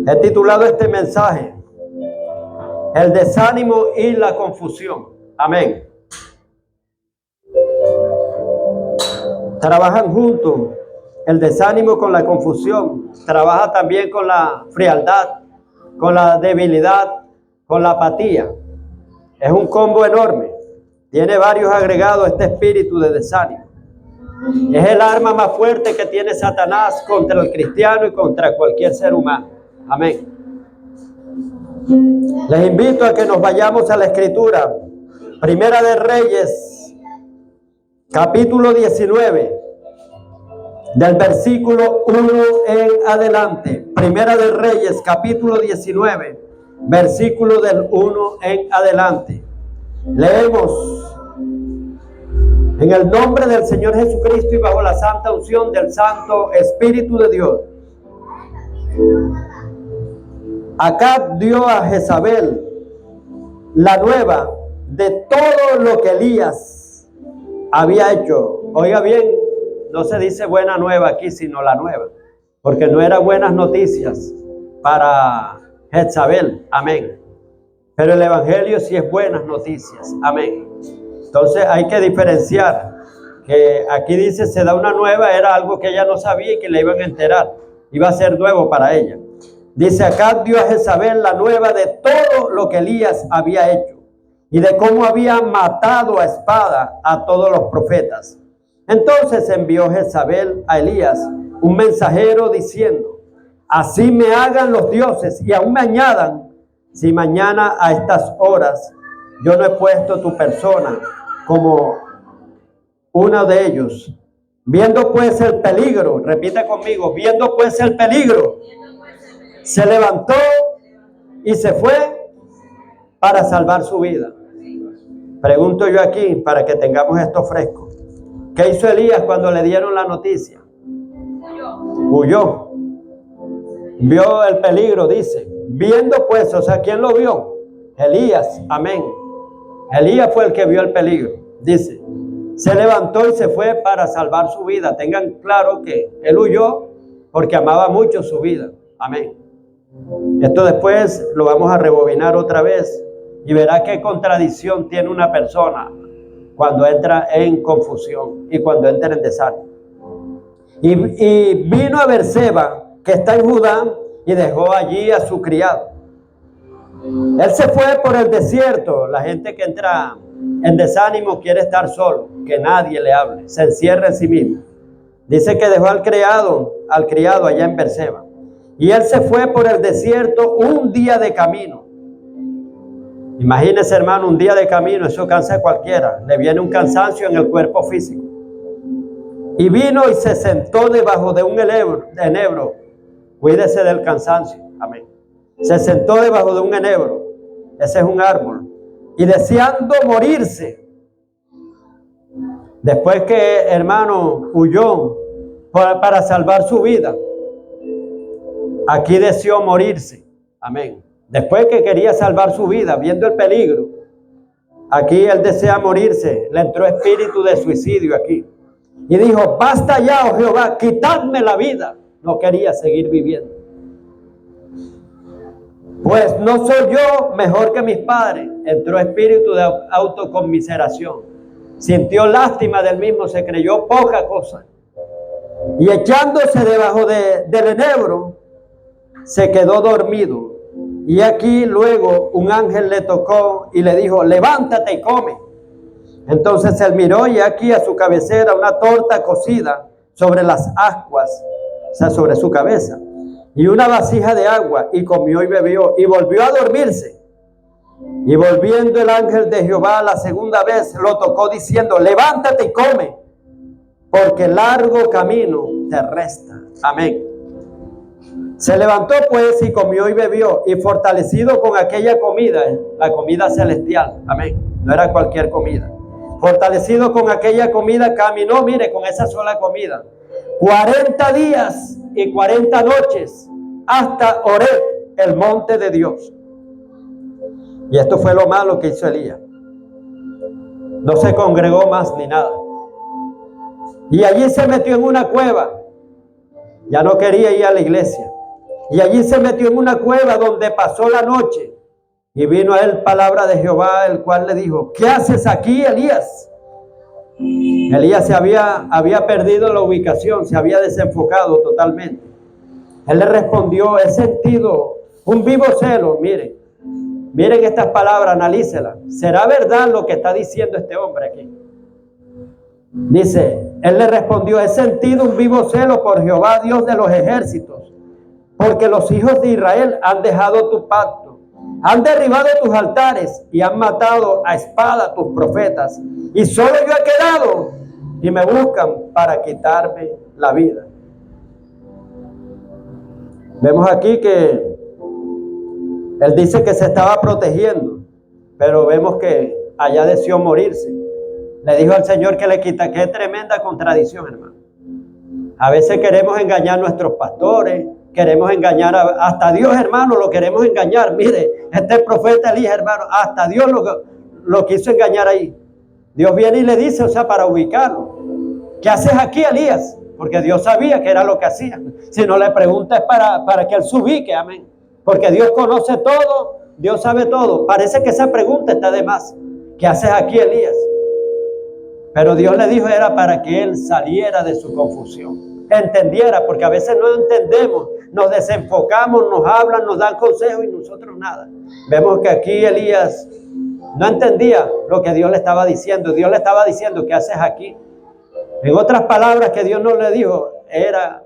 He titulado este mensaje El desánimo y la confusión. Amén. Trabajan juntos el desánimo con la confusión. Trabaja también con la frialdad, con la debilidad, con la apatía. Es un combo enorme. Tiene varios agregados este espíritu de desánimo. Es el arma más fuerte que tiene Satanás contra el cristiano y contra cualquier ser humano. Amén. Les invito a que nos vayamos a la Escritura. Primera de Reyes, capítulo 19, del versículo 1 en adelante. Primera de Reyes, capítulo 19, versículo del 1 en adelante. Leemos. En el nombre del Señor Jesucristo y bajo la santa unción del Santo Espíritu de Dios. Acab dio a Jezabel la nueva de todo lo que Elías había hecho. Oiga bien, no se dice buena nueva aquí, sino la nueva, porque no eran buenas noticias para Jezabel. Amén. Pero el evangelio sí es buenas noticias. Amén. Entonces hay que diferenciar que aquí dice se da una nueva, era algo que ella no sabía y que le iban a enterar. Iba a ser nuevo para ella. Dice acá dio a Jezabel la nueva de todo lo que Elías había hecho y de cómo había matado a espada a todos los profetas. Entonces envió Jezabel a Elías un mensajero diciendo: así me hagan los dioses y aún me añadan, si mañana a estas horas yo no he puesto tu persona como uno de ellos. Viendo pues el peligro, repite conmigo, viendo pues el peligro, se levantó y se fue para salvar su vida. Pregunto yo aquí para que tengamos esto fresco. ¿Qué hizo Elías cuando le dieron la noticia? Huyó. Vio el peligro, dice. Viendo pues, o sea, ¿quién lo vio? Elías, amén. Elías fue el que vio el peligro, dice. Se levantó y se fue para salvar su vida. Tengan claro que él huyó porque amaba mucho su vida. Amén. Esto después lo vamos a rebobinar otra vez y verá qué contradicción tiene una persona cuando entra en confusión y cuando entra en desánimo. Y vino a Berseba, que está en Judá, y dejó allí a su criado. Él se fue por el desierto. La gente que entra en desánimo quiere estar solo, que nadie le hable, se encierra en sí mismo. Dice que dejó al criado allá en Berseba. Y él se fue por el desierto un día de camino. Imagínese, hermano, un día de camino, eso cansa a cualquiera. Le viene un cansancio en el cuerpo físico. Y vino y se sentó debajo de un enebro. Cuídese del cansancio. Amén. Se sentó debajo de un enebro. Ese es un árbol. Y deseando morirse. Después que, hermano, huyó para salvar su vida. Aquí deseó morirse. Amén. Después que quería salvar su vida, viendo el peligro. Aquí él desea morirse. Le entró espíritu de suicidio aquí. Y dijo: basta ya, oh Jehová, quitadme la vida. No quería seguir viviendo. Pues no soy yo mejor que mis padres. Entró espíritu de autoconmiseración. Sintió lástima del mismo, se creyó poca cosa. Y echándose debajo del enebro, se quedó dormido. Y aquí luego un ángel le tocó y le dijo: levántate y come. Entonces él miró y aquí a su cabecera una torta cocida sobre las ascuas, o sea, sobre su cabeza, y una vasija de agua, y comió y bebió, y volvió a dormirse. Y volviendo el ángel de Jehová la segunda vez, lo tocó diciendo: levántate y come, porque largo camino te resta. Amén. Se levantó pues y comió y bebió, y fortalecido con aquella comida, la comida celestial, amén, no era cualquier comida. Fortalecido con aquella comida, caminó, mire, con esa sola comida, 40 días y 40 noches hasta Horeb, el monte de Dios. Y esto fue lo malo que hizo Elías. No se congregó más ni nada. Y allí se metió en una cueva. Ya no quería ir a la iglesia. Y allí se metió en una cueva donde pasó la noche. Y vino a él palabra de Jehová, el cual le dijo: ¿qué haces aquí, Elías? Elías había perdido la ubicación, se había desenfocado totalmente. Él le respondió: he sentido un vivo celo. Miren estas palabras, analícelas. ¿Será verdad lo que está diciendo este hombre aquí? Dice, él le respondió: he sentido un vivo celo por Jehová, Dios de los ejércitos, porque los hijos de Israel han dejado tu pacto, han derribado tus altares y han matado a espada tus profetas. Y solo yo he quedado y me buscan para quitarme la vida. Vemos aquí que él dice que se estaba protegiendo, pero vemos que allá deseó morirse. Le dijo al Señor que le quita. Qué tremenda contradicción, hermano. A veces queremos engañar a nuestros pastores, queremos engañar hasta Dios, hermano, lo queremos engañar. Mire, este profeta Elías, hermano, hasta Dios lo quiso engañar ahí. Dios viene y le dice, o sea, para ubicarlo: ¿qué haces aquí, Elías? Porque Dios sabía que era lo que hacía. Si no le pregunta es para que él se ubique, amén. Porque Dios conoce todo, Dios sabe todo. Parece que esa pregunta está de más. ¿Qué haces aquí, Elías? Pero Dios le dijo era para que él saliera de su confusión, entendiera, porque a veces no entendemos, nos desenfocamos, nos hablan, nos dan consejos y nosotros nada. Vemos que aquí Elías no entendía lo que Dios le estaba diciendo. Dios le estaba diciendo: ¿qué haces aquí? En otras palabras que Dios no le dijo, era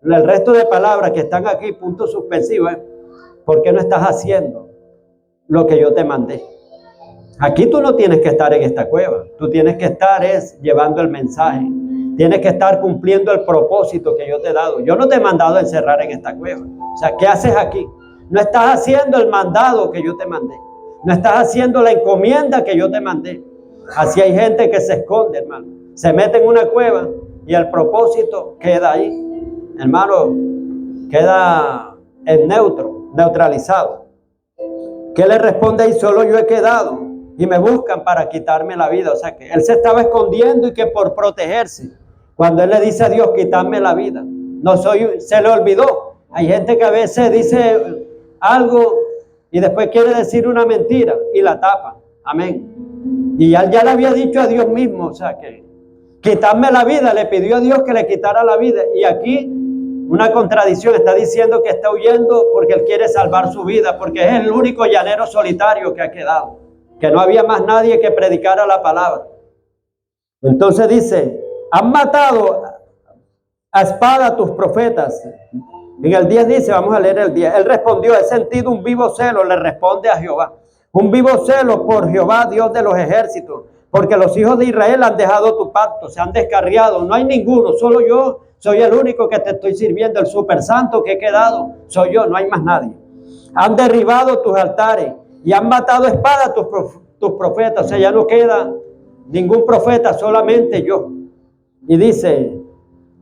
el resto de palabras que están aquí, punto suspensivo, ¿por qué no estás haciendo lo que yo te mandé? Aquí tú no tienes que estar en esta cueva, tú tienes que estar llevando el mensaje, tienes que estar cumpliendo el propósito que yo te he dado. Yo no te he mandado a encerrar en esta cueva. O sea, ¿qué haces aquí? No estás haciendo el mandado que yo te mandé, no estás haciendo la encomienda que yo te mandé. Así hay gente que se esconde, hermano, se mete en una cueva y el propósito queda ahí, hermano, queda en neutralizado. ¿Qué le responde ahí? Solo yo he quedado y me buscan para quitarme la vida. O sea que él se estaba escondiendo y que por protegerse, cuando él le dice a Dios: quitarme la vida, se le olvidó. Hay gente que a veces dice algo y después quiere decir una mentira y la tapa. Amén. Y él ya le había dicho a Dios mismo, o sea que quitarme la vida, le pidió a Dios que le quitara la vida. Y aquí una contradicción, está diciendo que está huyendo porque él quiere salvar su vida, porque es el único llanero solitario que ha quedado, que no había más nadie que predicara la palabra. Entonces dice: han matado a espada a tus profetas. En el 10 dice, vamos a leer el 10, él respondió: he sentido un vivo celo, le responde a Jehová, un vivo celo por Jehová, Dios de los ejércitos, porque los hijos de Israel han dejado tu pacto, se han descarriado, no hay ninguno, solo yo soy el único que te estoy sirviendo, el super santo que he quedado, soy yo, no hay más nadie. Han derribado tus altares y han matado a espada tus profetas, o sea, ya no queda ningún profeta, solamente yo. Y dice: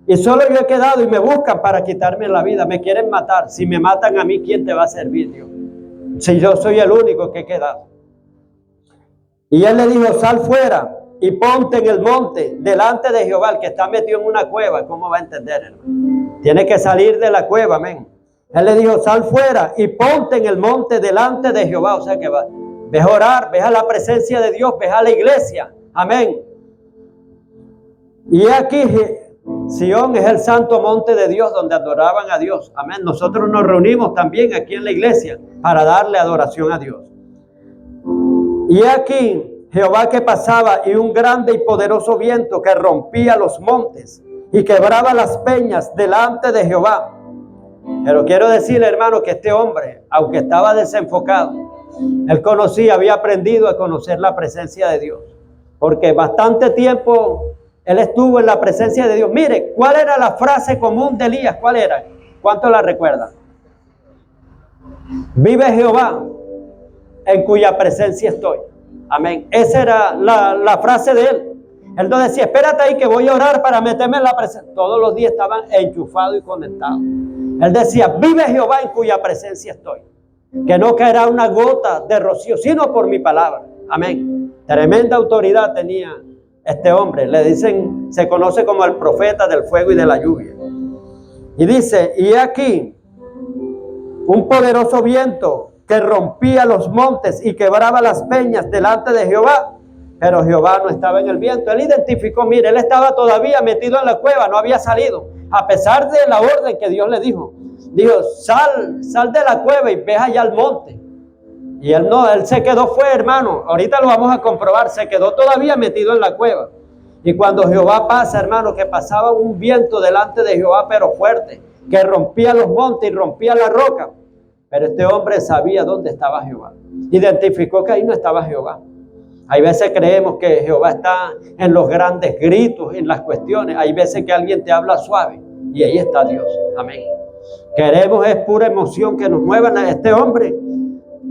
y solo yo he quedado y me buscan para quitarme la vida, me quieren matar. Si me matan a mí, ¿quién te va a servir, Dios? Si yo soy el único que he quedado. Y él le dijo: sal fuera y ponte en el monte delante de Jehová. El que está metido en una cueva, ¿cómo va a entender, hermano? Tiene que salir de la cueva, amén. Él le dijo: sal fuera y ponte en el monte delante de Jehová. O sea que ves a orar, ves a la presencia de Dios, ves a la iglesia, amén. Y aquí Sión es el santo monte de Dios donde adoraban a Dios, amén. Nosotros nos reunimos también aquí en la iglesia para darle adoración a Dios. Y aquí Jehová que pasaba, y un grande y poderoso viento que rompía los montes y quebraba las peñas delante de Jehová. Pero quiero decirle, hermano, que este hombre, aunque estaba desenfocado, él conocía, había aprendido a conocer la presencia de Dios, porque bastante tiempo él estuvo en la presencia de Dios. Mire, ¿cuál era la frase común de Elías? ¿Cuál era? ¿Cuánto la recuerdan? Vive Jehová, en cuya presencia estoy. Amén. Esa era la frase de él. Él no decía: espérate ahí que voy a orar para meterme en la presencia. Todos los días estaban enchufados y conectados. Él decía: vive Jehová, en cuya presencia estoy. Que no caerá una gota de rocío, sino por mi palabra. Amén. Tremenda autoridad tenía este hombre. Le dicen, se conoce como el profeta del fuego y de la lluvia. Y dice: y aquí un poderoso viento que rompía los montes y quebraba las peñas delante de Jehová. Pero Jehová no estaba en el viento. Él identificó, mire, él estaba todavía metido en la cueva, no había salido, a pesar de la orden que Dios le dijo. Dijo, sal de la cueva y ve allá al monte. Y él no, él se quedó, hermano, ahorita lo vamos a comprobar, se quedó todavía metido en la cueva. Y cuando Jehová pasa, hermano, que pasaba un viento delante de Jehová, pero fuerte, que rompía los montes y rompía la roca. Pero este hombre sabía dónde estaba Jehová. Identificó que ahí no estaba Jehová. Hay veces creemos que Jehová está en los grandes gritos, en las cuestiones. Hay veces que alguien te habla suave y ahí está Dios. Amén. Queremos es pura emoción que nos muevan a este hombre.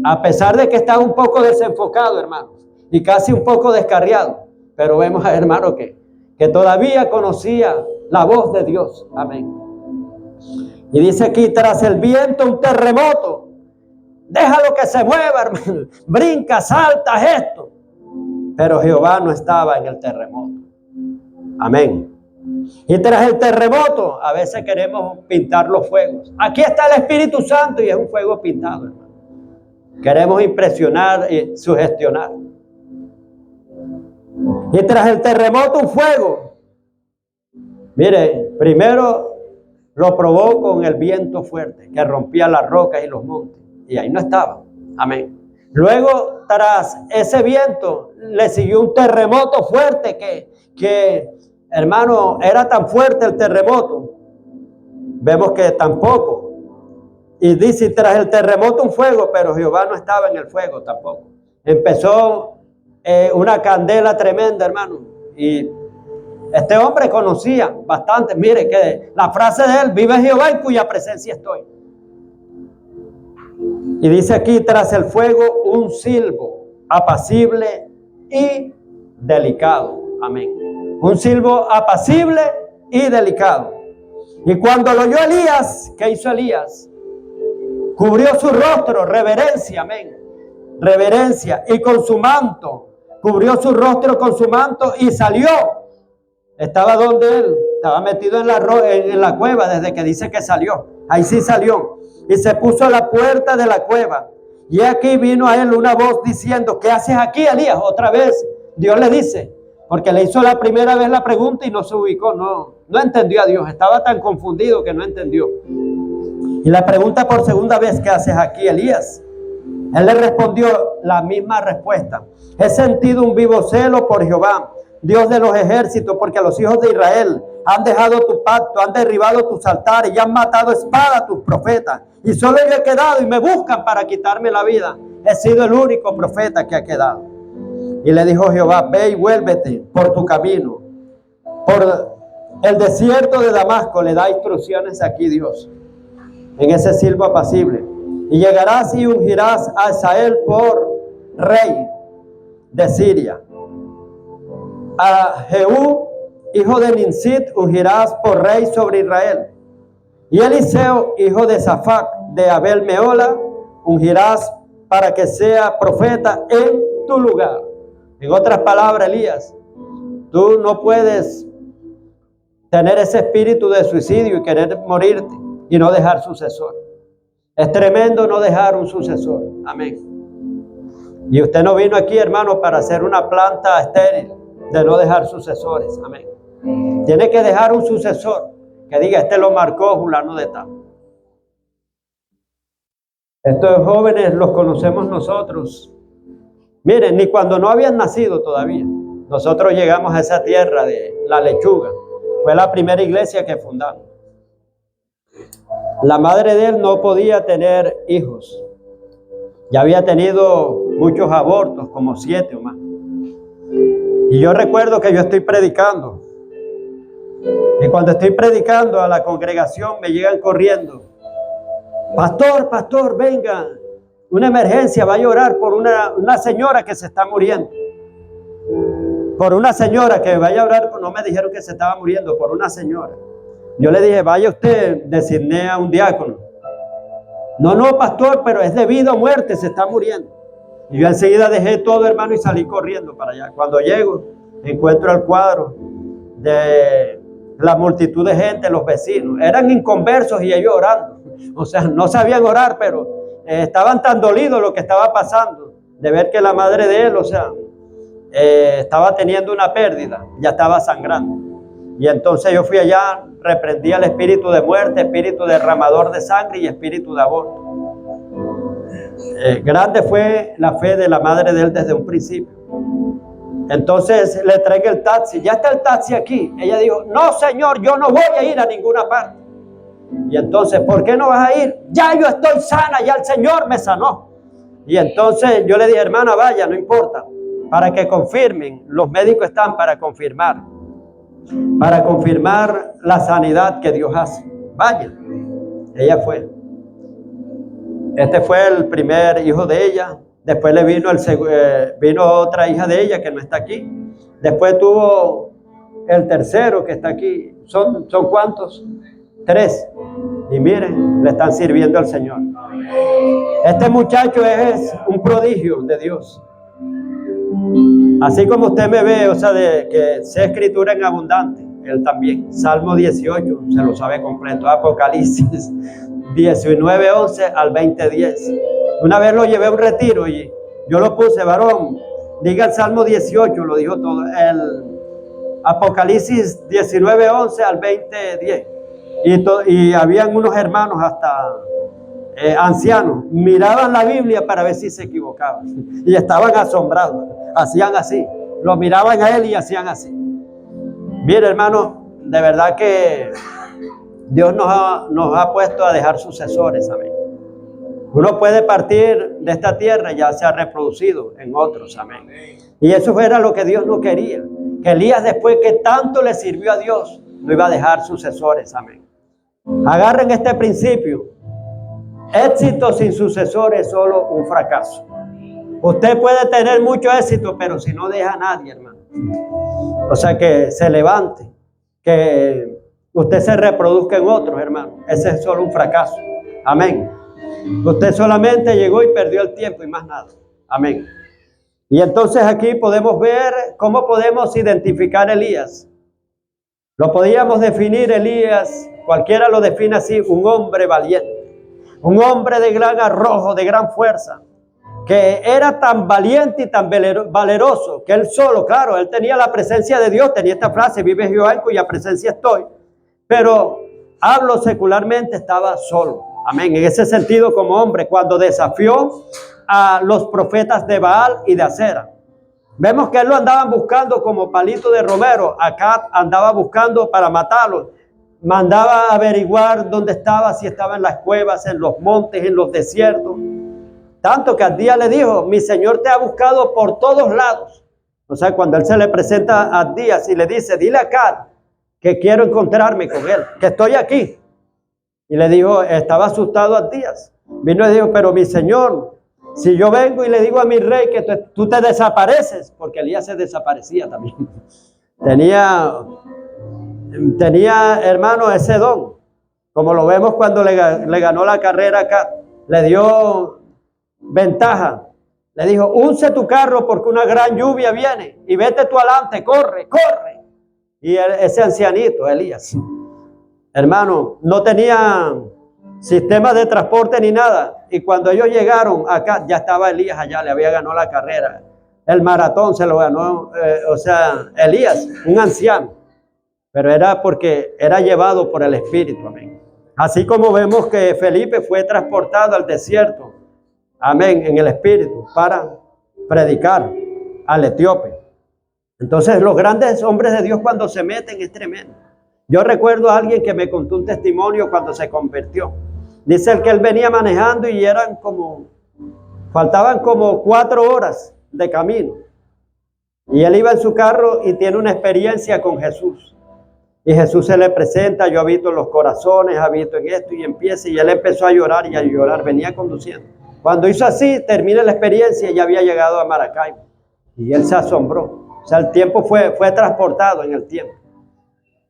A pesar de que está un poco desenfocado, hermanos, y casi un poco descarriado. Pero vemos a hermano que todavía conocía la voz de Dios. Amén. Y dice aquí, tras el viento un terremoto. Déjalo que se mueva, hermano. Brinca, salta, esto. Pero Jehová no estaba en el terremoto. Amén. Y tras el terremoto, a veces queremos pintar los fuegos. Aquí está el Espíritu Santo y es un fuego pintado, hermano. Queremos impresionar y sugestionar. Y tras el terremoto un fuego. Mire, primero lo probó con el viento fuerte que rompía las rocas y los montes. Y ahí no estaba. Amén. Luego, tras ese viento, le siguió un terremoto fuerte que, hermano, era tan fuerte el terremoto. Vemos que tampoco. Y dice, tras el terremoto un fuego, pero Jehová no estaba en el fuego tampoco. Empezó una candela tremenda, hermano. Y este hombre conocía bastante. Mire que la frase de él, vive Jehová en cuya presencia estoy. Y dice aquí, tras el fuego un silbo apacible y delicado. Amén. Un silbo apacible y delicado. Y cuando lo oyó Elías, ¿qué hizo Elías? Cubrió su rostro, reverencia, amén. Reverencia. Y con su manto, cubrió su rostro con su manto y salió. Estaba donde él, estaba metido en la cueva desde que dice que salió. Ahí sí salió. Y se puso a la puerta de la cueva. Y aquí vino a él una voz diciendo, ¿qué haces aquí, Elías? Otra vez Dios le dice, porque le hizo la primera vez la pregunta y no se ubicó, no entendió a Dios. Estaba tan confundido que no entendió. Y la pregunta por segunda vez, ¿qué haces aquí, Elías? Él le respondió la misma respuesta. He sentido un vivo celo por Jehová, Dios de los ejércitos, porque los hijos de Israel han dejado tu pacto, han derribado tus altares y han matado a espada a tus profetas. Y solo yo he quedado y me buscan para quitarme la vida. He sido el único profeta que ha quedado. Y le dijo Jehová, ve y vuélvete por tu camino. Por el desierto de Damasco le da instrucciones aquí Dios. En ese silbo apacible. Y llegarás y ungirás a Hazael por rey de Siria. A Jehú, hijo de Nimsit, ungirás por rey sobre Israel. Y Eliseo, hijo de Safac, de Abel Meola, ungirás para que sea profeta en tu lugar. En otras palabras, Elías, tú no puedes tener ese espíritu de suicidio y querer morirte y no dejar sucesor. Es tremendo no dejar un sucesor. Amén. Y usted no vino aquí, hermano, para hacer una planta estéril de no dejar sucesores. Amén. Tiene que dejar un sucesor que diga, este lo marcó fulano de tal. Estos jóvenes los conocemos nosotros. Miren, ni cuando no habían nacido todavía. Nosotros llegamos a esa tierra de La Lechuga. Fue la primera iglesia que fundamos. La madre de él no podía tener hijos. Ya había tenido muchos abortos, como 7 o más. Y yo recuerdo que yo estoy predicando. Y cuando estoy predicando a la congregación me llegan corriendo. Pastor, venga. Una emergencia, vaya a orar por una señora que se está muriendo. Por una señora que vaya a orar, no me dijeron que se estaba muriendo, por una señora. Yo le dije, vaya usted, designé a un diácono. No, pastor, pero es debido a muerte, se está muriendo. Y yo enseguida dejé todo, hermano, y salí corriendo para allá. Cuando llego, encuentro el cuadro de la multitud de gente, los vecinos. Eran inconversos y ellos orando. O sea, no sabían orar, pero estaban tan dolidos lo que estaba pasando, de ver que la madre de él, o sea, estaba teniendo una pérdida, ya estaba sangrando. Y entonces yo fui allá, reprendí al espíritu de muerte, espíritu derramador de sangre y espíritu de aborto. Grande fue la fe de la madre de él desde un principio. Entonces le traigo el taxi, ya está el taxi aquí. Ella dijo, no señor, yo no voy a ir a ninguna parte. Y entonces, ¿por qué no vas a ir? Ya yo estoy sana, ya el Señor me sanó. Y entonces yo le dije, hermana, vaya, no importa, para que confirmen, los médicos están para confirmar la sanidad que Dios hace. Vaya, ella fue. Este fue el primer hijo de ella. Después le vino otra hija de ella que no está aquí. Después tuvo el tercero que está aquí. ¿Son cuántos? 3. Y miren, le están sirviendo al Señor. Este muchacho es un prodigio de Dios. Así como usted me ve, o sea, de que sé escritura en abundante, él también. Salmo 18, se lo sabe completo. Apocalipsis 19:11 al 20:10. Una vez lo llevé a un retiro y yo lo puse, varón, diga el Salmo 18, lo dijo todo. El Apocalipsis 19:11 al 20:10. Y habían unos hermanos hasta ancianos, miraban la Biblia para ver si se equivocaban. Y estaban asombrados, hacían así. Lo miraban a él y hacían así. Mire, hermano, de verdad que Dios nos ha puesto a dejar sucesores, amén. Uno puede partir de esta tierra y ya se ha reproducido en otros, amén. Y eso era lo que Dios no quería. Que Elías, después que tanto le sirvió a Dios, no iba a dejar sucesores, amén. Agarren este principio. Éxito sin sucesores es solo un fracaso. Usted puede tener mucho éxito, pero si no deja a nadie, hermano. O sea, que se levante, que usted se reproduzca en otros, hermano. Ese es solo un fracaso. Amén. Usted solamente llegó y perdió el tiempo y más nada. Amén. Y entonces aquí podemos ver cómo podemos identificar a Elías. Lo podíamos definir, Elías, cualquiera lo define así, un hombre valiente, un hombre de gran arrojo, de gran fuerza, que era tan valiente y tan valeroso que él solo, claro, él tenía la presencia de Dios, tenía esta frase, vive Jehová en cuya presencia estoy, pero hablo secularmente, estaba solo. Amén. En ese sentido, como hombre, cuando desafió a los profetas de Baal y de Acera, vemos que él lo andaban buscando como palito de romero. Acá andaba buscando para matarlo. Mandaba a averiguar dónde estaba, si estaba en las cuevas, en los montes, en los desiertos. Tanto que al día le dijo, mi Señor te ha buscado por todos lados. O sea, cuando él se le presenta a Días y le dice, dile acá que quiero encontrarme con él, que estoy aquí. Y le dijo, estaba asustado a Días. Vino y le dijo, pero mi Señor, si yo vengo y le digo a mi rey que tú te desapareces, porque Elías se desaparecía también. Tenía, hermano, ese don. Como lo vemos cuando le ganó la carrera acá, le dio ventaja. Le dijo, unce tu carro porque una gran lluvia viene y vete tú adelante, corre, corre. Y ese ancianito, Elías, hermano, no tenía sistema de transporte ni nada. Y cuando ellos llegaron acá, ya estaba Elías allá, le había ganado la carrera. El maratón se lo ganó, Elías, un anciano. Pero era porque era llevado por el Espíritu, amén. Así como vemos que Felipe fue transportado al desierto, amén, en el Espíritu, para predicar al etíope. Entonces, los grandes hombres de Dios cuando se meten es tremendo. Yo recuerdo a alguien que me contó un testimonio cuando se convirtió. Dice el que él venía manejando y faltaban como 4 horas de camino. Y él iba en su carro y tiene una experiencia con Jesús. Y Jesús se le presenta, yo habito en los corazones, habito en esto, y empieza, y él empezó a llorar y a llorar, venía conduciendo. Cuando hizo así, termina la experiencia y ya había llegado a Maracaibo. Y él se asombró. O sea, el tiempo fue transportado en el tiempo.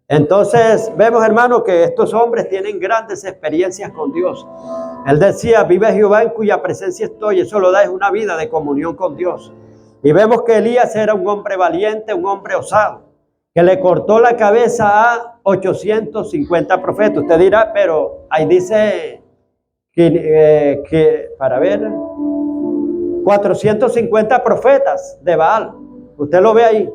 Entonces, vemos, hermano, que estos hombres tienen grandes experiencias con Dios. Él decía, vive Jehová en cuya presencia estoy. Eso lo da es una vida de comunión con Dios. Y vemos que Elías era un hombre valiente, un hombre osado, que le cortó la cabeza a 850 profetas. Usted dirá, pero ahí dice para ver, 450 profetas de Baal. Usted lo ve ahí.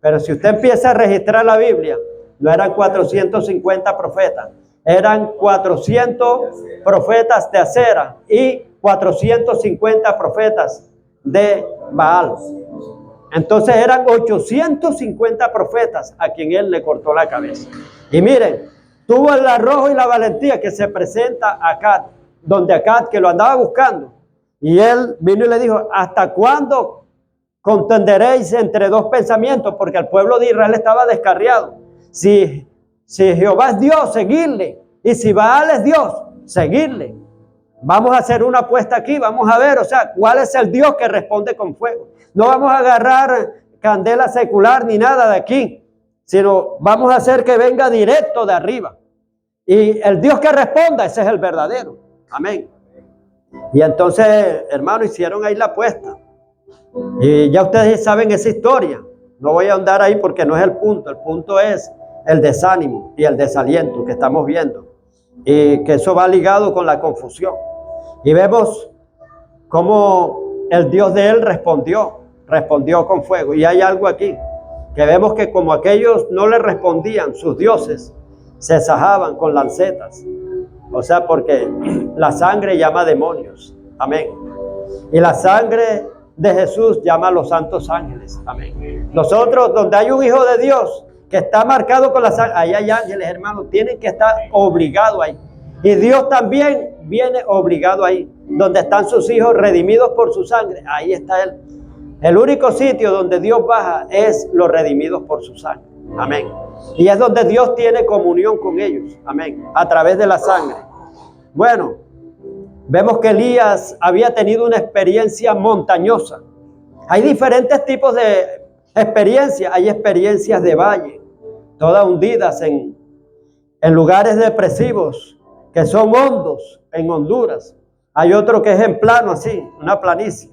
Pero si usted empieza a registrar la Biblia, no eran 450 profetas, eran 400 profetas de Acera y 450 profetas de Baal. Entonces eran 850 profetas a quien él le cortó la cabeza. Y miren, tuvo el arrojo y la valentía que se presenta a Acab, donde Acab, que lo andaba buscando, y él vino y le dijo: ¿hasta cuándo contenderéis entre dos pensamientos? Porque el pueblo de Israel estaba descarriado. Si Jehová es Dios, seguirle, y si Baal es Dios, seguirle. Vamos a hacer una apuesta aquí, vamos a ver, o sea, cuál es el Dios que responde con fuego. No vamos a agarrar candela secular ni nada de aquí, sino vamos a hacer que venga directo de arriba. Y el Dios que responda, ese es el verdadero. Amén. Y entonces, hermano, hicieron ahí la apuesta. Y ya ustedes saben esa historia. No voy a ahondar ahí porque no es el punto. El punto es el desánimo y el desaliento que estamos viendo. Y que eso va ligado con la confusión. Y vemos cómo el Dios de él respondió con fuego. Y hay algo aquí, que vemos que como aquellos no le respondían, sus dioses se sajaban con lancetas. O sea, porque la sangre llama demonios. Amén. Y la sangre de Jesús llama a los santos ángeles. Amén. Nosotros, donde hay un hijo de Dios que está marcado con la sangre, ahí hay ángeles, hermanos, tienen que estar obligados ahí. Y Dios también viene obligado ahí. Donde están sus hijos redimidos por su sangre, ahí está Él. El único sitio donde Dios baja es los redimidos por su sangre. Amén. Y es donde Dios tiene comunión con ellos. Amén. A través de la sangre. Bueno, vemos que Elías había tenido una experiencia montañosa. Hay diferentes tipos de experiencias. Hay experiencias de valle, todas hundidas en lugares depresivos, que son hondos en Honduras. Hay otro que es en plano así, una planicie.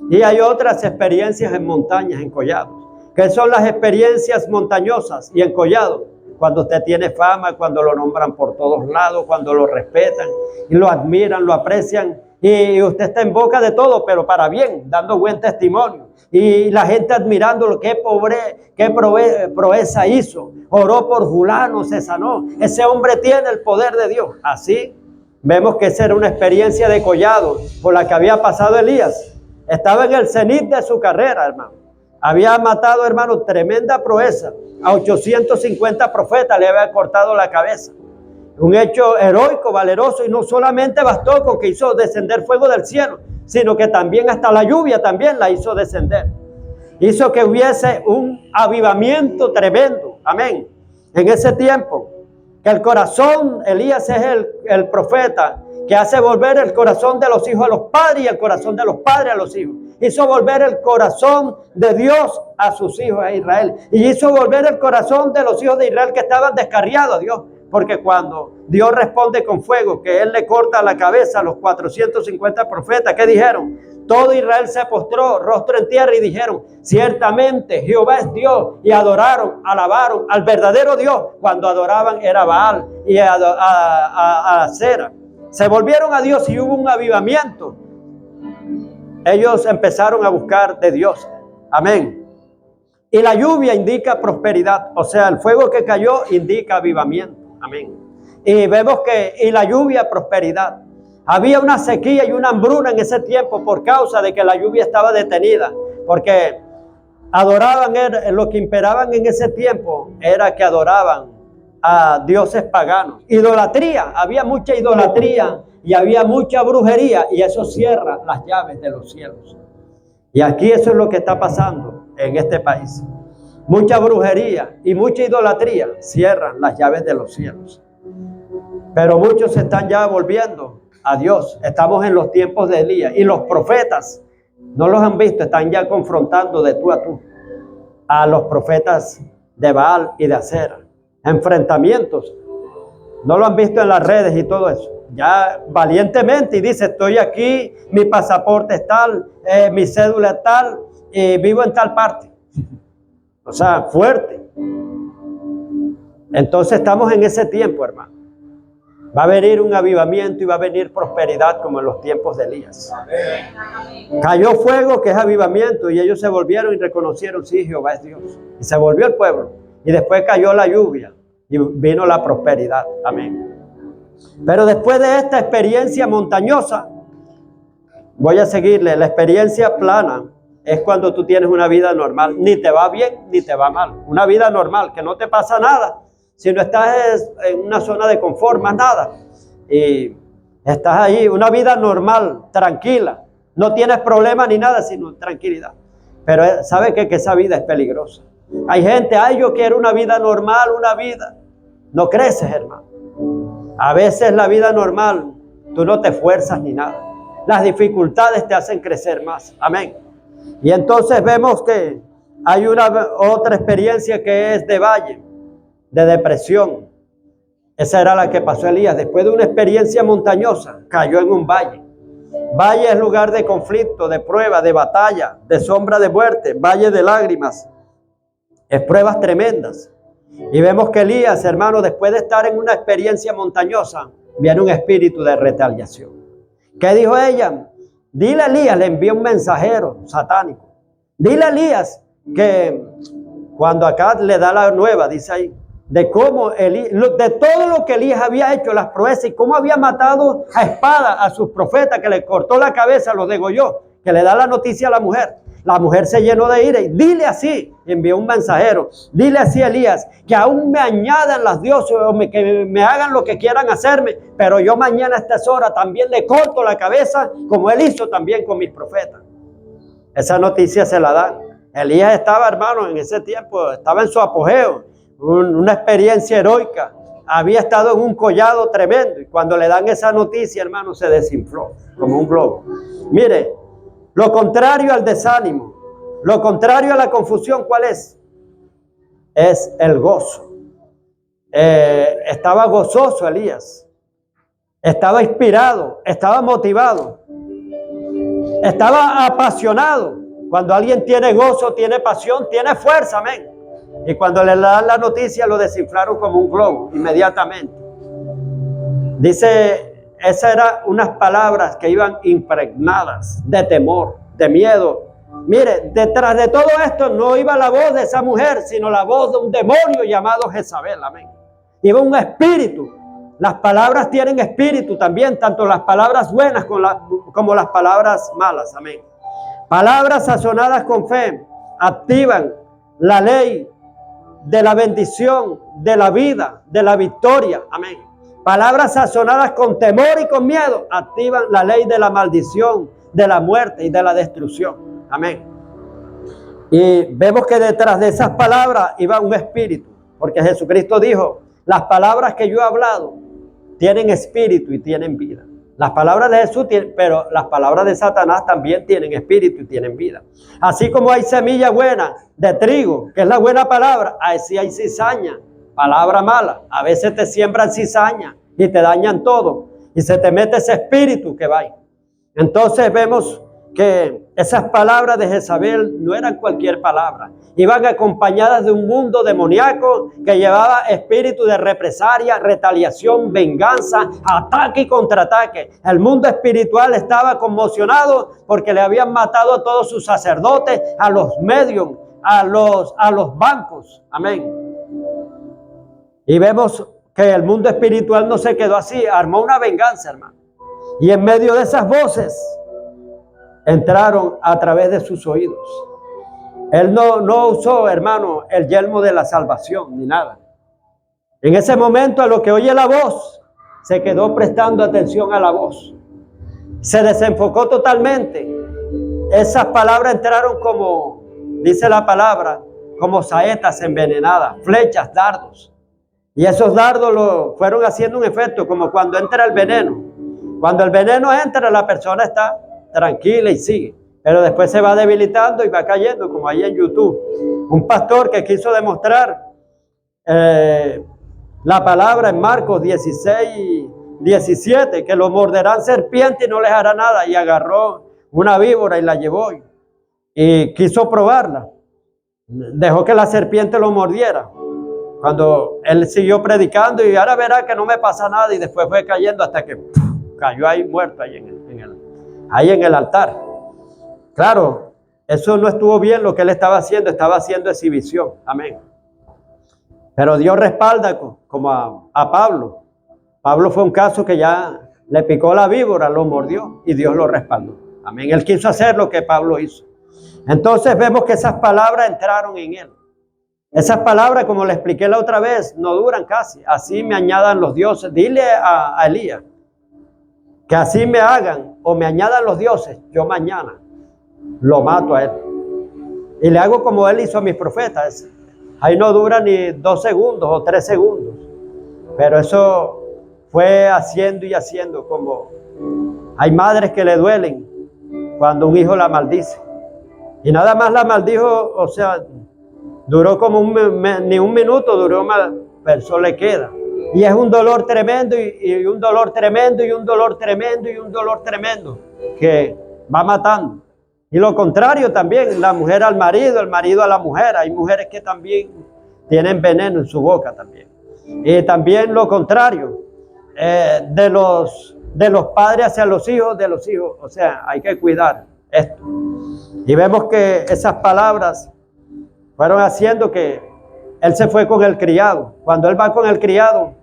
Y hay otras experiencias en montañas, en collados, que son las experiencias montañosas y en collados. Cuando usted tiene fama, cuando lo nombran por todos lados, cuando lo respetan y lo admiran, lo aprecian. Y usted está en boca de todo, pero para bien, dando buen testimonio. Y la gente admirándolo, qué proeza hizo. Oró por fulano, se sanó. Ese hombre tiene el poder de Dios. Así vemos que esa era una experiencia de collado por la que había pasado Elías. Estaba en el cenit de su carrera, hermano. Había matado, hermano, tremenda proeza. A 850 profetas le había cortado la cabeza. Un hecho heroico, valeroso, y no solamente bastó con que hizo descender fuego del cielo, sino que también hasta la lluvia también la hizo descender. Hizo que hubiese un avivamiento tremendo. Amén. En ese tiempo, que el corazón, Elías es el profeta que hace volver el corazón de los hijos a los padres y el corazón de los padres a los hijos. Hizo volver el corazón de Dios a sus hijos, a Israel. Y hizo volver el corazón de los hijos de Israel que estaban descarriados a Dios. Porque cuando Dios responde con fuego, que Él le corta la cabeza a los 450 profetas, ¿qué dijeron? Todo Israel se postró, rostro en tierra, y dijeron: ciertamente Jehová es Dios. Y adoraron, alabaron al verdadero Dios. Cuando adoraban era Baal y a Acera. Se volvieron a Dios y hubo un avivamiento. Ellos empezaron a buscar de Dios. Amén. Y la lluvia indica prosperidad. O sea, el fuego que cayó indica avivamiento. Amén. Y vemos que, y la lluvia, prosperidad. Había una sequía y una hambruna en ese tiempo por causa de que la lluvia estaba detenida. Porque adoraban, lo que imperaban en ese tiempo era que adoraban a dioses paganos. Idolatría, había mucha idolatría y había mucha brujería, y eso cierra las llaves de los cielos. Y aquí eso es lo que está pasando en este país. Mucha brujería y mucha idolatría cierran las llaves de los cielos. Pero muchos se están ya volviendo a Dios. Estamos en los tiempos de Elías, y los profetas no los han visto, están ya confrontando de tú a tú a los profetas de Baal y de Acera. Enfrentamientos. No lo han visto en las redes y todo eso. Ya valientemente, y dice: estoy aquí, mi pasaporte es tal, mi cédula es tal, vivo en tal parte. O sea, fuerte. Entonces estamos en ese tiempo, hermano. Va a venir un avivamiento y va a venir prosperidad como en los tiempos de Elías. Cayó fuego, que es avivamiento, y ellos se volvieron y reconocieron, sí, Jehová es Dios. Y se volvió el pueblo. Y después cayó la lluvia y vino la prosperidad. Amén. Pero después de esta experiencia montañosa, voy a seguirle. La experiencia plana es cuando tú tienes una vida normal. Ni te va bien, ni te va mal. Una vida normal, que no te pasa nada. Si no estás en una zona de confort, más nada. Y estás ahí, una vida normal, tranquila. No tienes problemas ni nada, sino tranquilidad. Pero ¿sabe qué? Que esa vida es peligrosa. Hay gente, yo quiero una vida normal, una vida. No creces, hermano. A veces la vida normal, tú no te esfuerzas ni nada. Las dificultades te hacen crecer más. Amén. Y entonces vemos que hay otra experiencia que es de valle, de depresión. Esa era la que pasó Elías. Después de una experiencia montañosa, cayó en un valle. Valle es lugar de conflicto, de prueba, de batalla, de sombra de muerte, valle de lágrimas. Es pruebas tremendas. Y vemos que Elías, hermano, después de estar en una experiencia montañosa, viene un espíritu de retaliación. ¿Qué dijo ella? Dile a Elías, le envió un mensajero satánico. Dile a Elías que cuando acá le da la nueva, dice ahí, de cómo de todo lo que Elías había hecho, las proezas, y cómo había matado a espada a sus profetas, que le cortó la cabeza, los degolló, que le da la noticia a la mujer. La mujer se llenó de ira y dile así, envió un mensajero, dile así a Elías, que aún me añadan las dioses o que me hagan lo que quieran hacerme, pero yo mañana a estas horas también le corto la cabeza, como él hizo también con mis profetas. Esa noticia se la dan. Elías estaba, hermano, en ese tiempo, estaba en su apogeo, una experiencia heroica, había estado en un collado tremendo, y cuando le dan esa noticia, hermano, se desinfló como un globo. Mire, lo contrario al desánimo, lo contrario a la confusión, ¿cuál es? Es el gozo. Estaba gozoso Elías, estaba inspirado, estaba motivado, estaba apasionado. Cuando alguien tiene gozo, tiene pasión, tiene fuerza, amén. Y cuando le dan la noticia, lo desinflaron como un globo, inmediatamente. Dice, esas eran unas palabras que iban impregnadas de temor, de miedo. Mire, detrás de todo esto no iba la voz de esa mujer, sino la voz de un demonio llamado Jezabel, amén. Iba un espíritu. Las palabras tienen espíritu también, tanto las palabras buenas como las palabras malas, amén. Palabras sazonadas con fe activan la ley de la bendición, de la vida, de la victoria, amén. Palabras sazonadas con temor y con miedo activan la ley de la maldición, de la muerte y de la destrucción. Amén. Y vemos que detrás de esas palabras iba un espíritu, porque Jesucristo dijo, las palabras que yo he hablado tienen espíritu y tienen vida. Las palabras de Jesús tienen, pero las palabras de Satanás también tienen espíritu y tienen vida. Así como hay semilla buena de trigo, que es la buena palabra, así hay cizaña, palabra mala. A veces te siembran cizaña y te dañan todo. Y se te mete ese espíritu que va ahí. Entonces vemos que esas palabras de Jezabel no eran cualquier palabra. Iban acompañadas de un mundo demoníaco que llevaba espíritu de represalia, retaliación, venganza, ataque y contraataque. El mundo espiritual estaba conmocionado porque le habían matado a todos sus sacerdotes, a los medios, a los bancos. Amén. Y vemos que el mundo espiritual no se quedó así, armó una venganza, hermano. Y en medio de esas voces entraron a través de sus oídos. Él no usó, hermano, el yelmo de la salvación ni nada. En ese momento, a lo que oye la voz, se quedó prestando atención a la voz. Se desenfocó totalmente. Esas palabras entraron como, dice la palabra, como saetas envenenadas, flechas, dardos. Y esos dardos lo fueron haciendo un efecto, como cuando entra el veneno. Cuando el veneno entra, la persona está tranquila y sigue. Pero después se va debilitando y va cayendo, como ahí en YouTube. Un pastor que quiso demostrar la palabra en Marcos 16:17, que lo morderán serpientes y no les hará nada. Y agarró una víbora y la llevó. Y quiso probarla. Dejó que la serpiente lo mordiera. Cuando él siguió predicando y ahora verá que no me pasa nada, y después fue cayendo hasta que cayó ahí muerto ahí en el altar. Claro, eso no estuvo bien lo que él estaba haciendo exhibición. Amén. Pero Dios respalda como a Pablo. Pablo fue un caso que ya le picó la víbora, lo mordió y Dios lo respaldó. Amén. Él quiso hacer lo que Pablo hizo. Entonces vemos que esas palabras entraron en él. Esas palabras, como le expliqué la otra vez, no duran casi. Así me añadan los dioses. Dile a Elías que así me hagan o me añadan los dioses, yo mañana lo mato a él. Y le hago como él hizo a mis profetas. Ahí no dura ni 2 segundos o 3 segundos. Pero eso fue haciendo y haciendo, como hay madres que le duelen cuando un hijo la maldice. Y nada más la maldijo, o sea, duró como ni un minuto, duró más, pero eso le queda. Y es un dolor tremendo y un dolor tremendo y un dolor tremendo y un dolor tremendo que va matando. Y lo contrario también, la mujer al marido, el marido a la mujer. Hay mujeres que también tienen veneno en su boca también. Y también lo contrario, de los padres hacia los hijos, de los hijos. O sea, hay que cuidar esto. Y vemos que esas palabras fueron haciendo que él se fue con el criado. Cuando él va con el criado,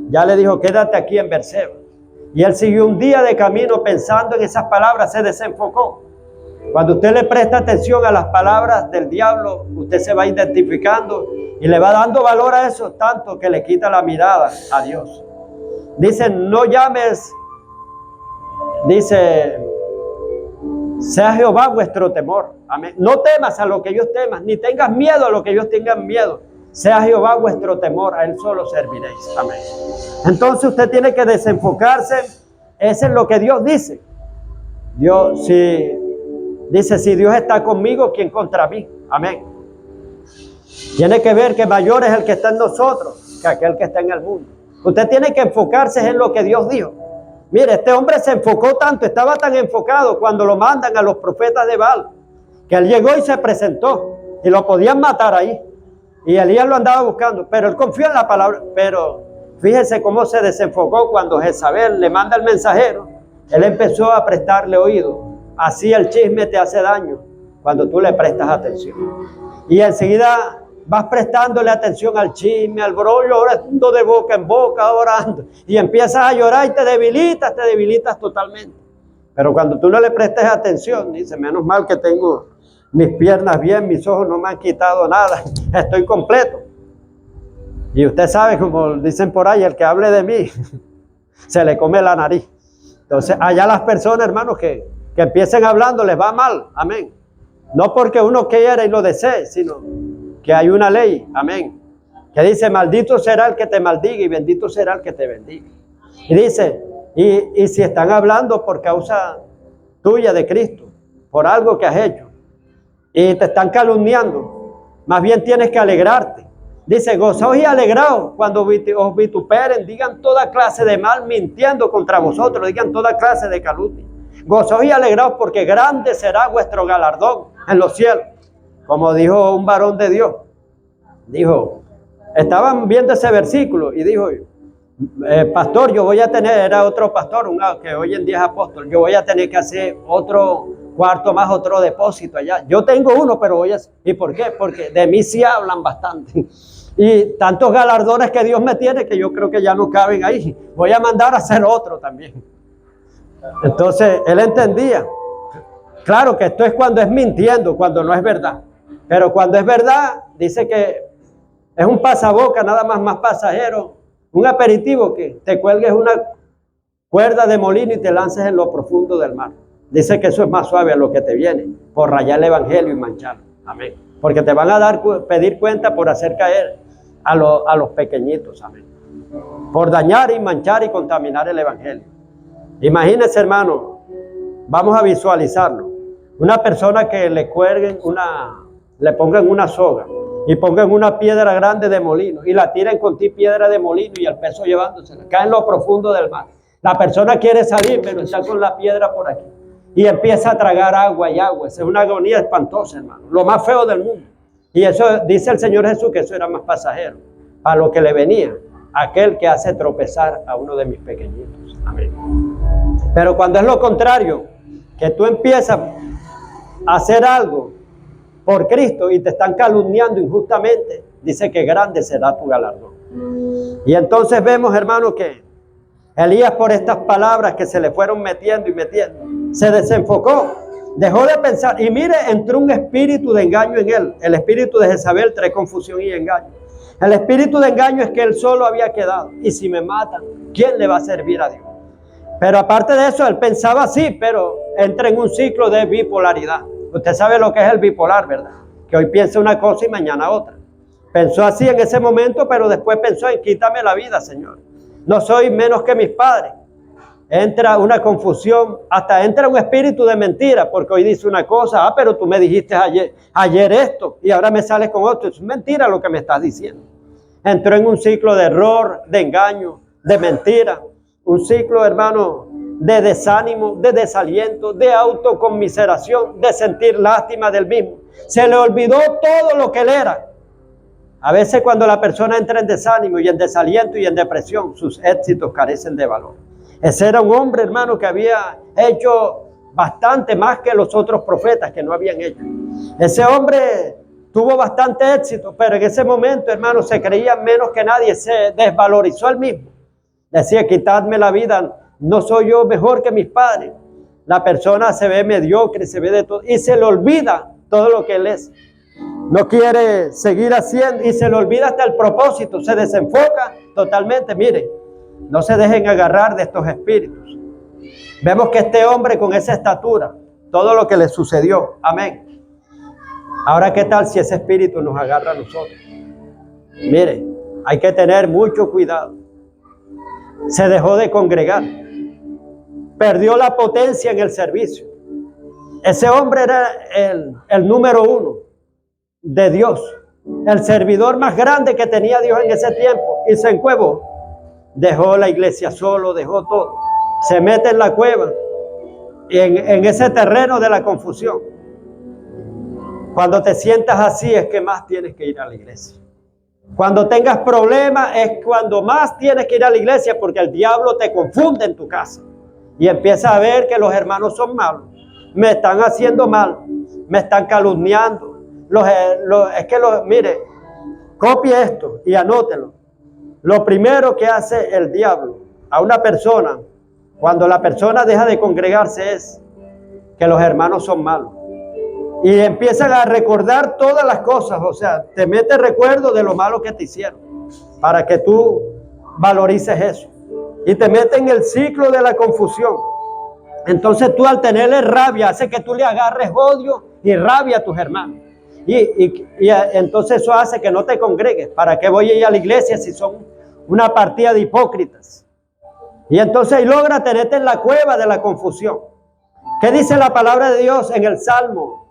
ya le dijo, quédate aquí en Berseba. Y él siguió un día de camino pensando en esas palabras, se desenfocó. Cuando usted le presta atención a las palabras del diablo, usted se va identificando y le va dando valor a eso tanto que le quita la mirada a Dios. Dice, no llames, dice, sea Jehová vuestro temor. Amén. No temas a lo que ellos teman, ni tengas miedo a lo que ellos tengan miedo. Sea Jehová vuestro temor, a él solo serviréis. Amén. Entonces usted tiene que desenfocarse. Eso es lo que Dios dice. Dios, dice, si Dios está conmigo, ¿quién contra mí? Amén. Tiene que ver que mayor es el que está en nosotros que aquel que está en el mundo. Usted tiene que enfocarse en lo que Dios dijo. Mire, este hombre se enfocó tanto, estaba tan enfocado cuando lo mandan a los profetas de Baal, que él llegó y se presentó y lo podían matar ahí. Y Elías lo andaba buscando, pero él confió en la palabra. Pero fíjese cómo se desenfocó cuando Jezabel le manda el mensajero. Él empezó a prestarle oído. Así el chisme te hace daño cuando tú le prestas atención. Y enseguida vas prestándole atención al chisme, al brollo, orando de boca en boca, orando. Y empiezas a llorar y te debilitas totalmente. Pero cuando tú no le prestes atención, dice, menos mal que tengo mis piernas bien, mis ojos no me han quitado nada, estoy completo. Y usted sabe, como dicen por ahí, el que hable de mí, se le come la nariz. Entonces, allá las personas, hermanos, que empiecen hablando, les va mal, amén. No porque uno quiera y lo desee, sino que hay una ley, amén, que dice, maldito será el que te maldiga y bendito será el que te bendiga. Y dice, y si están hablando por causa tuya de Cristo, por algo que has hecho, y te están calumniando, más bien tienes que alegrarte. Dice, gozaos y alegraos cuando os vituperen, digan toda clase de mal mintiendo contra vosotros, digan toda clase de calumnia. Gozaos y alegraos porque grande será vuestro galardón en los cielos. Como dijo un varón de Dios, dijo, estaban viendo ese versículo y dijo, pastor, yo voy a tener, era otro pastor, que hoy en día es apóstol, yo voy a tener que hacer otro cuarto más, otro depósito allá. Yo tengo uno, pero voy a hacer. ¿Y por qué? Porque de mí sí hablan bastante. Y tantos galardones que Dios me tiene que yo creo que ya no caben ahí. Voy a mandar a hacer otro también. Entonces, él entendía. Claro que esto es cuando es mintiendo, cuando no es verdad. Pero cuando es verdad, dice que es un pasaboca, nada más pasajero. Un aperitivo que te cuelgues una cuerda de molino y te lances en lo profundo del mar. Dice que eso es más suave a lo que te viene por rayar el evangelio y mancharlo. Amén. Porque te van a pedir cuenta por hacer caer a los pequeñitos. Amén. Por dañar y manchar y contaminar el evangelio. Imagínense, hermano, vamos a visualizarlo. Una persona que le cuelguen le pongan una soga y pongan una piedra grande de molino y la tiren con piedra de molino y el peso llevándosela. Cae en lo profundo del mar. La persona quiere salir, pero está con la piedra por aquí. Y empieza a tragar agua y agua. Esa es una agonía espantosa, hermano. Lo más feo del mundo. Y eso dice el Señor Jesús que eso era más pasajero. para lo que le venía, aquel que hace tropezar a uno de mis pequeñitos. Amén. Pero cuando es lo contrario, que tú empiezas a hacer algo por Cristo y te están calumniando injustamente, dice que grande será tu galardón. Y entonces vemos, hermanos, que Elías, por estas palabras que se le fueron metiendo y metiendo, se desenfocó, dejó de pensar. Y mire, entró un espíritu de engaño en él. El espíritu de Jezabel trae confusión y engaño. El espíritu de engaño es que él solo había quedado. Y si me matan, ¿quién le va a servir a Dios? Pero aparte de eso, él pensaba así, pero entra en un ciclo de bipolaridad. Usted sabe lo que es el bipolar, ¿verdad? Que hoy piensa una cosa y mañana otra. Pensó así en ese momento, pero después pensó en quítame la vida, Señor. No soy menos que mis padres. Entra una confusión, hasta entra un espíritu de mentira, porque hoy dice una cosa, pero tú me dijiste ayer esto, y ahora me sales con otro. Es mentira lo que me estás diciendo. Entró en un ciclo de error, de engaño, de mentira. Un ciclo, hermano, de desánimo, de desaliento, de autoconmiseración, de sentir lástima del mismo. Se le olvidó todo lo que él era. A veces cuando la persona entra en desánimo y en desaliento y en depresión, sus éxitos carecen de valor. Ese era un hombre, hermano, que había hecho bastante más que los otros profetas que no habían hecho. Ese hombre tuvo bastante éxito, pero en ese momento, hermano, se creía menos que nadie, se desvalorizó él mismo. Decía, quitadme la vida, no soy yo mejor que mis padres. La persona se ve mediocre, se ve de todo, y se le olvida todo lo que él es. No quiere seguir haciendo y se le olvida hasta el propósito, se desenfoca totalmente. Mire, no se dejen agarrar de estos espíritus. Vemos que este hombre con esa estatura, todo lo que le sucedió, amén. Ahora, ¿qué tal si ese espíritu nos agarra a nosotros? Mire, hay que tener mucho cuidado. Se dejó de congregar, perdió la potencia en el servicio. Ese hombre era el número uno de Dios, el servidor más grande que tenía Dios en ese tiempo, y se encuevó. Dejó la iglesia solo, dejó todo, se mete en la cueva, en ese terreno de la confusión. Cuando te sientas así es que más tienes que ir a la iglesia. Cuando tengas problemas es cuando más tienes que ir a la iglesia, porque el diablo te confunde en tu casa y empieza a ver que los hermanos son malos, me están haciendo mal, me están calumniando. Mire, copie esto y anótelo. Lo primero que hace el diablo a una persona cuando la persona deja de congregarse es que los hermanos son malos. Y empiezan a recordar todas las cosas, o sea, te mete recuerdo de lo malo que te hicieron, para que tú valorices eso. Y te mete en el ciclo de la confusión. Entonces tú al tenerle rabia, hace que tú le agarres odio y rabia a tus hermanos. Y entonces eso hace que no te congregues. ¿Para qué voy a ir a la iglesia si son una partida de hipócritas? Y entonces logra tenerte en la cueva de la confusión. ¿Qué dice la palabra de Dios en el Salmo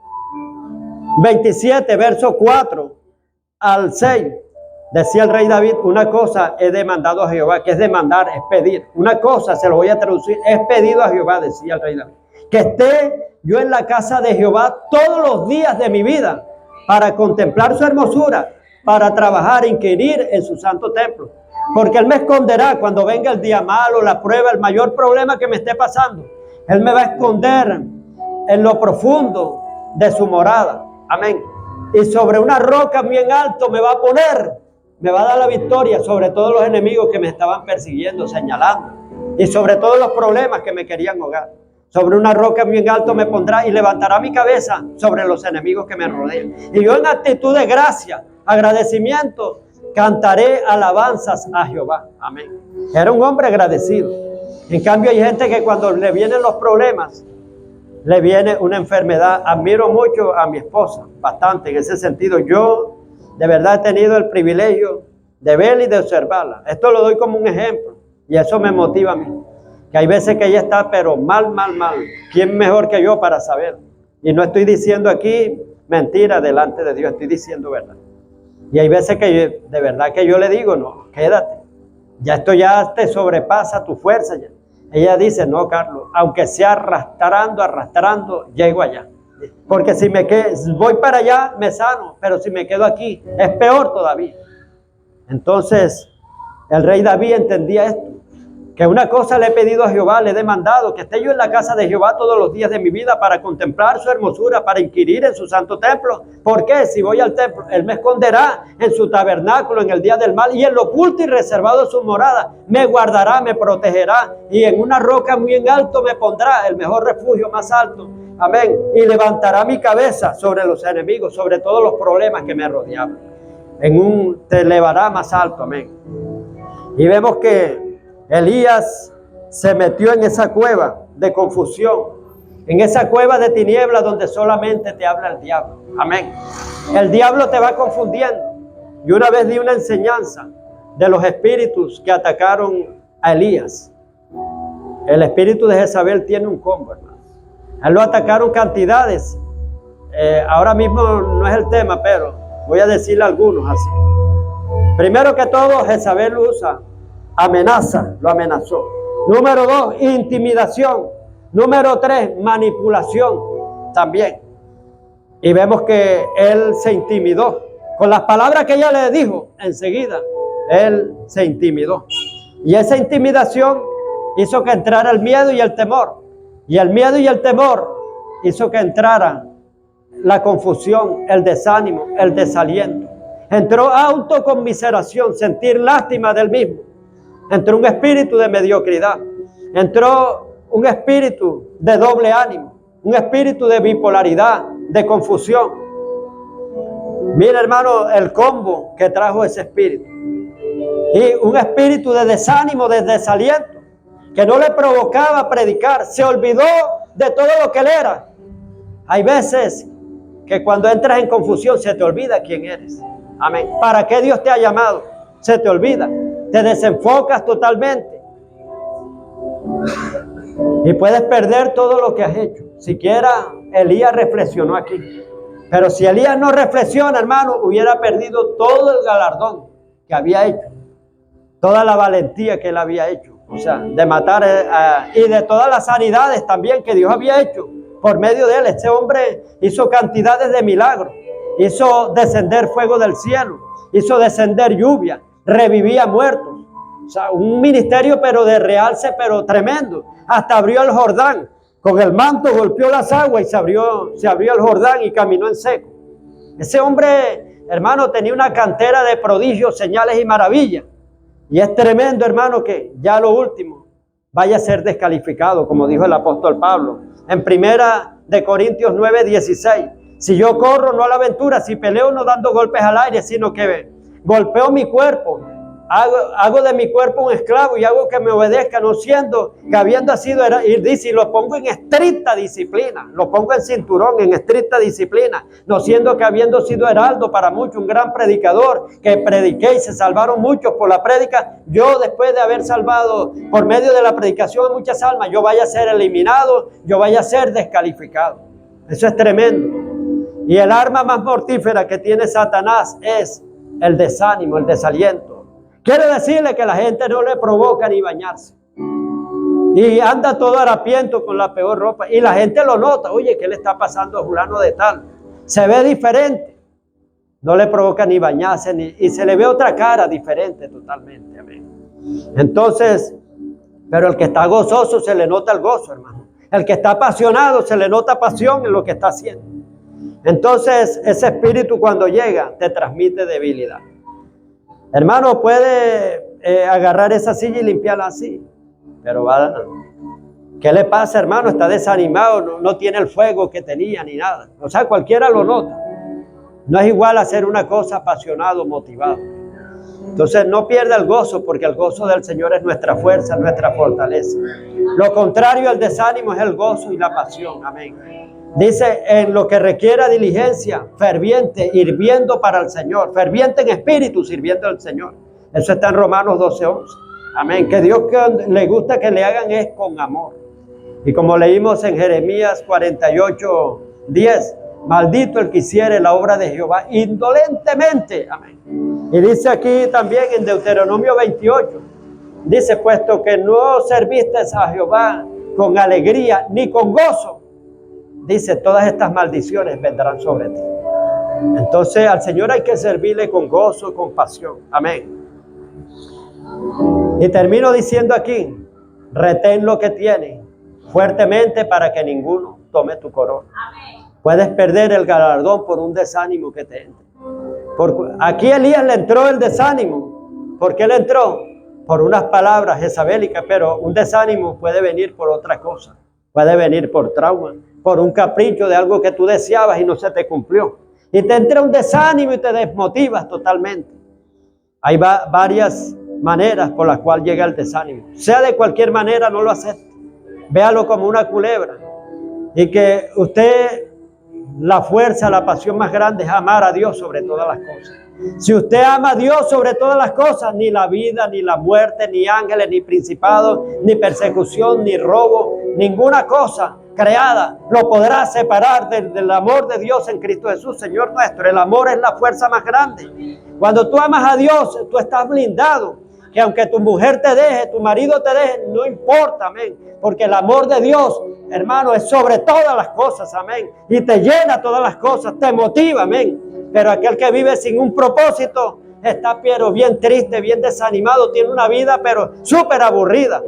27, verso 4 al 6? Decía el rey David, una cosa he demandado a Jehová, que es demandar, es pedir. Una cosa, se lo voy a traducir, es pedido a Jehová, decía el rey David, que esté yo en la casa de Jehová todos los días de mi vida, para contemplar su hermosura, para trabajar, inquirir en su santo templo. Porque Él me esconderá cuando venga el día malo, la prueba, el mayor problema que me esté pasando. Él me va a esconder en lo profundo de su morada. Amén. Y sobre una roca bien alto me va a poner, me va a dar la victoria sobre todos los enemigos que me estaban persiguiendo, señalando. Y sobre todos los problemas que me querían ahogar. Sobre una roca bien alto me pondrá y levantará mi cabeza sobre los enemigos que me rodean. Y yo en actitud de gracia, agradecimiento, cantaré alabanzas a Jehová. Amén. Era un hombre agradecido. En cambio hay gente que cuando le vienen los problemas, le viene una enfermedad. Admiro mucho a mi esposa, bastante en ese sentido. Yo de verdad he tenido el privilegio de verla y de observarla. Esto lo doy como un ejemplo y eso me motiva a mí. Que hay veces que ella está pero mal. ¿Quién mejor que yo para saber? Y no estoy diciendo aquí mentira delante de Dios, estoy diciendo verdad. Y hay veces que de verdad que yo le digo, no, quédate. Ya esto ya te sobrepasa tu fuerza. Ya. Ella dice, no, Carlos, aunque sea arrastrando, llego allá. Porque si voy para allá, me sano, pero si me quedo aquí, es peor todavía. Entonces, el rey David entendía esto, que una cosa le he pedido a Jehová, le he demandado, que esté yo en la casa de Jehová todos los días de mi vida para contemplar su hermosura, para inquirir en su santo templo. ¿Por qué? Si voy al templo, Él me esconderá en su tabernáculo en el día del mal, y en lo oculto y reservado de su morada, me guardará, me protegerá, y en una roca muy en alto me pondrá, el mejor refugio más alto. Amén. Y levantará mi cabeza sobre los enemigos, sobre todos los problemas que me rodeaban. Te elevará más alto. Amén. Y vemos que Elías se metió en esa cueva de confusión, en esa cueva de tinieblas donde solamente te habla el diablo. Amén. El diablo te va confundiendo. Y una vez di una enseñanza de los espíritus que atacaron a Elías. El espíritu de Jezabel tiene un combo, hermano. A él lo atacaron cantidades. Ahora mismo no es el tema, pero voy a decirle algunos así. Primero que todo, Jezabel usa amenaza, lo amenazó. Número 2, intimidación. Número 3, manipulación también. Y vemos que él se intimidó. Con las palabras que ella le dijo, enseguida, él se intimidó. Y esa intimidación hizo que entrara el miedo y el temor. Y el miedo y el temor hizo que entrara la confusión, el desánimo, el desaliento. Entró autoconmiseración, sentir lástima del mismo. Entró un espíritu de mediocridad. Entró un espíritu de doble ánimo. Un espíritu de bipolaridad, de confusión. Mira, hermano, el combo que trajo ese espíritu. Y un espíritu de desánimo, de desaliento, que no le provocaba predicar. Se olvidó de todo lo que él era. Hay veces que cuando entras en confusión se te olvida quién eres. Amén. ¿Para qué Dios te ha llamado? Se te olvida. Te desenfocas totalmente. Y puedes perder todo lo que has hecho. Siquiera Elías reflexionó aquí. Pero si Elías no reflexiona, hermano, hubiera perdido todo el galardón que había hecho. Toda la valentía que él había hecho. O sea, de matar y de todas las sanidades también que Dios había hecho por medio de él. Este hombre hizo cantidades de milagros. Hizo descender fuego del cielo. Hizo descender lluvia. Revivía muertos. O sea, un ministerio pero de realce, pero tremendo. Hasta abrió el Jordán. Con el manto golpeó las aguas y se abrió el Jordán y caminó en seco. Ese hombre, hermano, tenía una cantera de prodigios, señales y maravillas. Y es tremendo, hermano, que ya lo último vaya a ser descalificado, como dijo el apóstol Pablo. En 1 Corintios 9:16. Si yo corro, no a la aventura. Si peleo, no dando golpes al aire, sino que golpeo mi cuerpo. Hago de mi cuerpo un esclavo y hago que me obedezca, no siendo que habiendo sido, y dice, y lo pongo en estricta disciplina, lo pongo en cinturón, en estricta disciplina, no siendo que habiendo sido heraldo para muchos, un gran predicador, que prediqué y se salvaron muchos por la prédica, yo después de haber salvado por medio de la predicación a muchas almas, yo vaya a ser eliminado, yo vaya a ser descalificado. Eso es tremendo. Y el arma más mortífera que tiene Satanás es el desánimo, el desaliento. Quiere decirle que la gente no le provoca ni bañarse. Y anda todo harapiento con la peor ropa. Y la gente lo nota. Oye, ¿qué le está pasando a fulano de tal? Se ve diferente. No le provoca ni bañarse. Y se le ve otra cara diferente totalmente. Amén. Entonces, pero el que está gozoso se le nota el gozo, hermano. El que está apasionado se le nota pasión en lo que está haciendo. Entonces, ese espíritu cuando llega te transmite debilidad. Hermano, puede agarrar esa silla y limpiarla así. Pero ¿qué le pasa, hermano? Está desanimado, no tiene el fuego que tenía ni nada. O sea, cualquiera lo nota. No es igual hacer una cosa apasionado, motivado. Entonces no pierda el gozo, porque el gozo del Señor es nuestra fuerza, nuestra fortaleza. Lo contrario al desánimo es el gozo y la pasión. Amén. Dice, en lo que requiera diligencia, ferviente, hirviendo para el Señor. Ferviente en espíritu, sirviendo al Señor. Eso está en Romanos 12:11. Amén. Que Dios que le gusta que le hagan es con amor. Y como leímos en Jeremías 48:10, maldito el que hiciere la obra de Jehová indolentemente. Amén. Y dice aquí también en Deuteronomio 28, dice, puesto que no serviste a Jehová con alegría ni con gozo, dice, todas estas maldiciones vendrán sobre ti. Entonces al Señor hay que servirle con gozo, con pasión. Amén. Y termino diciendo aquí, retén lo que tienes fuertemente para que ninguno tome tu corona. Puedes perder el galardón por un desánimo que te entre. Aquí Elías le entró el desánimo. ¿Por qué le entró? Por unas palabras jezabélicas, pero un desánimo puede venir por otra cosa. Puede venir por trauma, por un capricho de algo que tú deseabas y no se te cumplió. Y te entra un desánimo y te desmotivas totalmente. Hay varias maneras por las cuales llega el desánimo. Sea de cualquier manera, no lo acepte. Véalo como una culebra. Y que usted, la fuerza, la pasión más grande es amar a Dios sobre todas las cosas. Si usted ama a Dios sobre todas las cosas, ni la vida, ni la muerte, ni ángeles, ni principados, ni persecución, ni robo, ninguna cosa creada lo podrá separar del amor de Dios en Cristo Jesús, Señor nuestro. El amor es la fuerza más grande. Cuando tú amas a Dios, tú estás blindado. Que aunque tu mujer te deje, tu marido te deje, no importa, amén. Porque el amor de Dios, hermano, es sobre todas las cosas, amén. Y te llena todas las cosas, te motiva, amén. Pero aquel que vive sin un propósito está pero bien triste, bien desanimado, tiene una vida pero súper aburrida.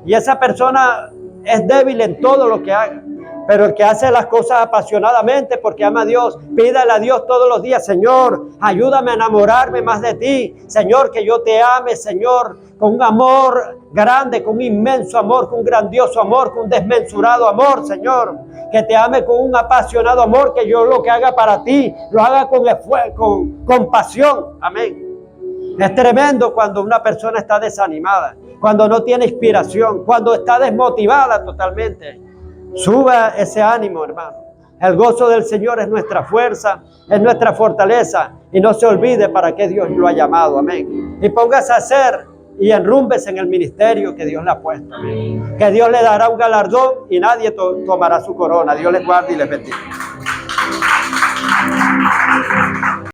Y esa persona es débil en todo lo que haga. Pero el que hace las cosas apasionadamente porque ama a Dios, pídale a Dios todos los días: Señor, ayúdame a enamorarme más de ti. Señor, que yo te ame, Señor, con un amor grande, con un inmenso amor, con un grandioso amor, con un desmensurado amor, Señor. Que te ame con un apasionado amor, que yo lo que haga para ti, lo haga con pasión. Amén. Es tremendo cuando una persona está desanimada, cuando no tiene inspiración, cuando está desmotivada totalmente. Suba ese ánimo, hermano. El gozo del Señor es nuestra fuerza, es nuestra fortaleza. Y no se olvide para qué Dios lo ha llamado. Amén. Y póngase a hacer y enrúmbese en el ministerio que Dios le ha puesto. Amén. Que Dios le dará un galardón y nadie tomará su corona. Dios les guarde y les bendiga.